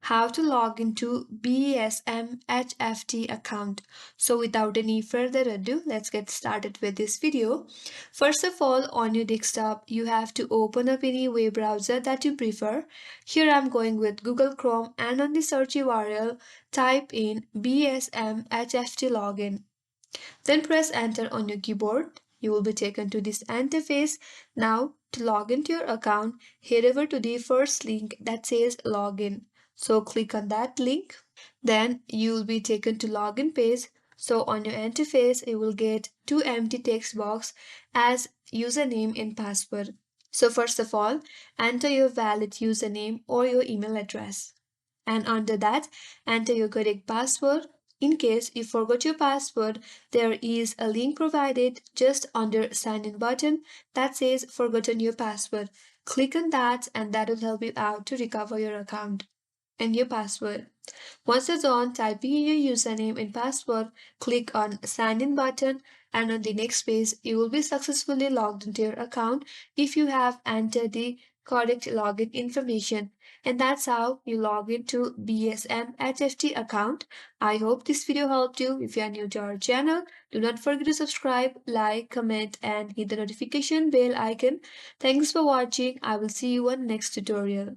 how to log into BSMHFT account. So without any further ado, let's get started with this video. First of all, on your desktop, you have to open up any web browser that you prefer. Here I'm going with Google Chrome, and on the search URL, type in BSMHFT login. Then press enter on your keyboard. You will be taken to this interface. Now, to log into your account, head over to the first link that says login. So click on that link. Then you will be taken to login page. So on your interface, you will get two empty text box as username and password. So first of all, enter your valid username or your email address. And under that, enter your correct password. In case you forgot your password, there is a link provided just under sign in button that says forgotten your password. Click on that and that will help you out to recover your account and your password. Once you're done typing in your username and password, click on sign in button, and on the next page you will be successfully logged into your account if you have entered the correct login information. And that's how you log into BSM HFT account. I hope this video helped you. If you are new to our channel, do not forget to subscribe, like, comment, and hit the notification bell icon. Thanks for watching. I will see you on next tutorial.